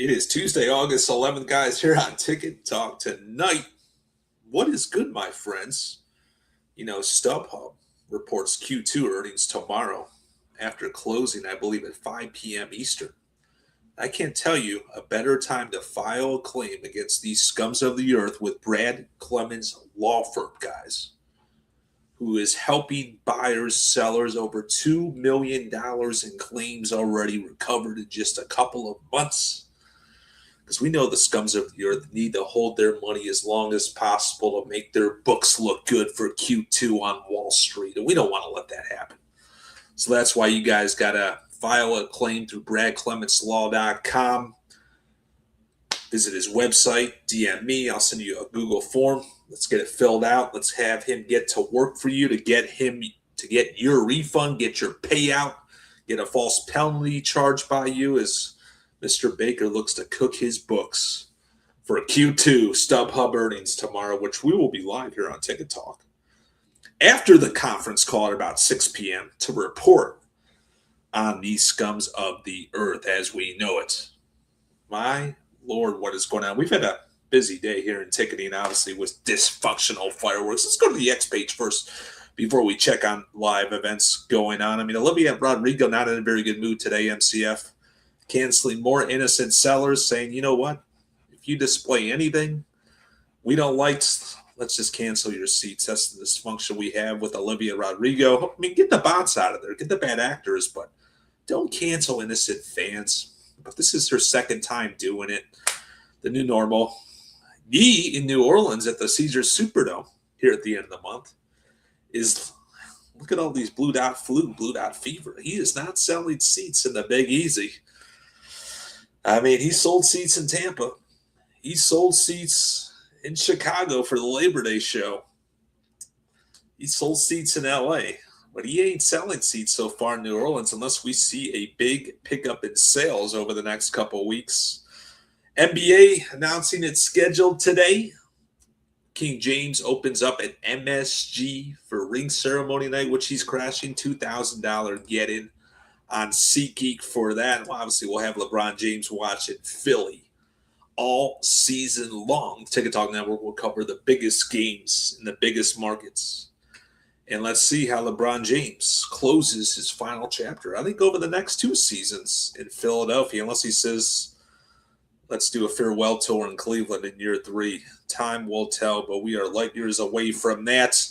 It is Tuesday, August 11th, guys, here on Ticket Talk tonight. What is good, my friends? StubHub reports Q2 earnings tomorrow after closing, I believe, at 5 p.m. Eastern. I can't tell you a better time to file a claim against these scums of the earth with Brad Clements law firm, guys, who is helping buyers, sellers over $2 million in claims already recovered in just a couple of months. Because we know the scums of the earth need to hold their money as long as possible to make their books look good for Q2 on Wall Street. And we don't want to let that happen. So that's why you guys got to file a claim through bradclementslaw.com. Visit his website, DM me. I'll send you a Google form. Let's get it filled out. Let's have him get to work for you to get your refund, get your payout, get a false penalty charged by you as Mr. Baker looks to cook his books for Q2 StubHub earnings tomorrow, which we will be live here on Ticket Talk after the conference call at about 6 p.m. to report on these scums of the earth as we know it. My Lord, what is going on? We've had a busy day here in ticketing, obviously, with dysfunctional fireworks. Let's go to the X page first before we check on live events going on. Olivia Rodrigo not in a very good mood today, MCF. Canceling more innocent sellers, saying, you know what? If you display anything we don't like, let's just cancel your seats. That's the dysfunction we have with Olivia Rodrigo. Get the bots out of there. Get the bad actors, but don't cancel innocent fans. But this is her second time doing it. The new normal. Yee in New Orleans at the Caesars Superdome here at the end of the month is, look at all these blue dot flu, blue dot fever. He is not selling seats in the Big Easy. He sold seats in Tampa. He sold seats in Chicago for the Labor Day show. He sold seats in L.A., but he ain't selling seats so far in New Orleans unless we see a big pickup in sales over the next couple of weeks. NBA announcing its schedule today. King James opens up at MSG for ring ceremony night, which he's crashing $2,000 get-in on SeatGeek for that. Well, obviously, we'll have LeBron James watching Philly all season long. Ticket Talk Network will cover the biggest games in the biggest markets. And let's see how LeBron James closes his final chapter. I think over the next 2 seasons in Philadelphia, unless he says, let's do a farewell tour in Cleveland in year 3. Time will tell, but we are light years away from that.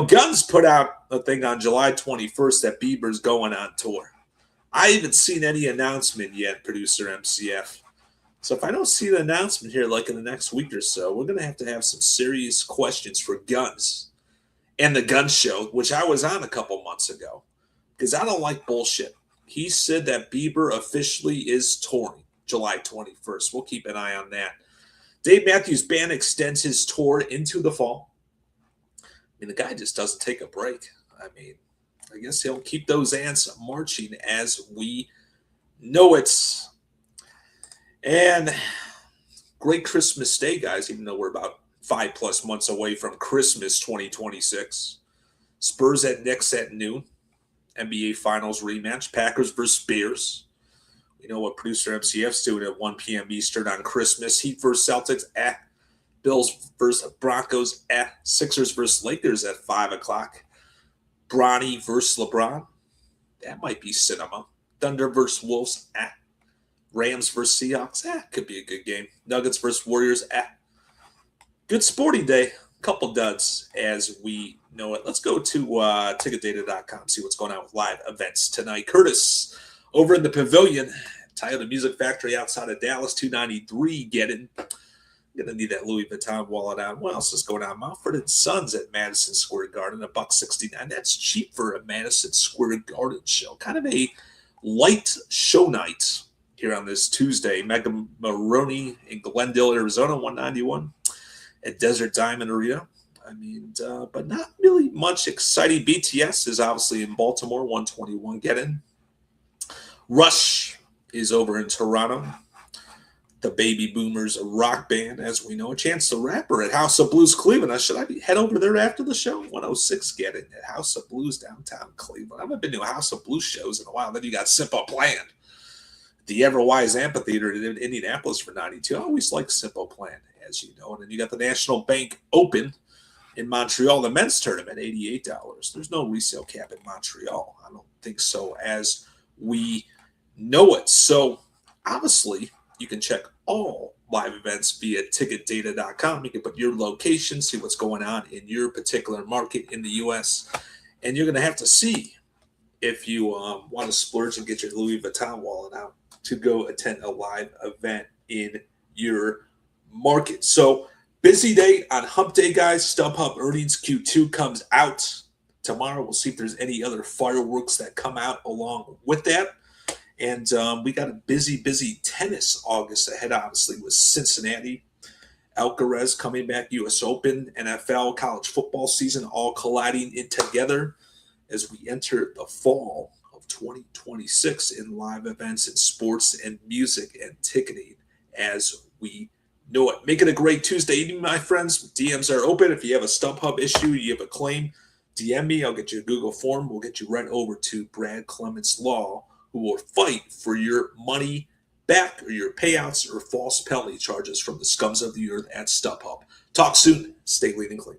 Guns put out a thing on July 21st that Bieber's going on tour. I haven't seen any announcement yet, producer MCF. So if I don't see the announcement here like in the next week or so, we're going to have some serious questions for Guns and the Gun Show, which I was on a couple months ago, because I don't like bullshit. He said that Bieber officially is touring July 21st. We'll keep an eye on that. Dave Matthews Band extends his tour into the fall. The guy just doesn't take a break. I guess he'll keep those ants marching as we know it. And great Christmas Day, guys, even though we're about 5+ months away from Christmas 2026. Spurs at Knicks at noon. NBA Finals rematch. Packers versus Bears. We know what producer MCF's doing at 1 p.m. Eastern on Christmas. Heat versus Celtics at Bills versus Broncos at Sixers versus Lakers at 5 o'clock. Bronny versus LeBron. That might be cinema. Thunder versus Wolves at Rams versus Seahawks. Could be a good game. Nuggets versus Warriors at good sporting day. Couple duds as we know it. Let's go to ticketdata.com, see what's going on with live events tonight. Curtis over in the Pavilion, Toyota Music Factory outside of Dallas, 293 getting. Going to need that Louis Vuitton wallet out. What else is going on? Mumford & Sons at Madison Square Garden, $169. That's cheap for a Madison Square Garden show. Kind of a light show night here on this Tuesday. Mega Maroney in Glendale, Arizona, $191 at Desert Diamond Arena. But not really much exciting. BTS is obviously in Baltimore, $121 getting. Rush is over in Toronto. The Baby Boomers rock band, as we know. Chance the Rapper at House of Blues Cleveland. Should I head over there after the show? 106 getting at House of Blues downtown Cleveland. I haven't been to a House of Blues shows in a while. Then you got Simple Plan the Everwise Amphitheater in Indianapolis for $92. I always like Simple Plan, as you know. And then you got the National Bank Open in Montreal, the men's tournament, $88. There's no resale cap in Montreal. I don't think so as we know it. So obviously, you can check all live events via ticketdata.com. You can put your location, see what's going on in your particular market in the U.S., and you're going to have to see if you want to splurge and get your Louis Vuitton wallet out to go attend a live event in your market. So busy day on Hump Day, guys. StubHub earnings Q2 comes out tomorrow. We'll see if there's any other fireworks that come out along with that. And we got a busy tennis August ahead, obviously, with Cincinnati, Alcaraz coming back, U.S. Open, NFL, college football season all colliding in together as we enter the fall of 2026 in live events in sports and music and ticketing as we know it. Make it a great Tuesday evening, my friends. DMs are open. If you have a StubHub issue, you have a claim, DM me. I'll get you a Google form. We'll get you right over to Brad Clements Law, who will fight for your money back or your payouts or false penalty charges from the scums of the earth at StubHub. Talk soon. Stay lean and clean.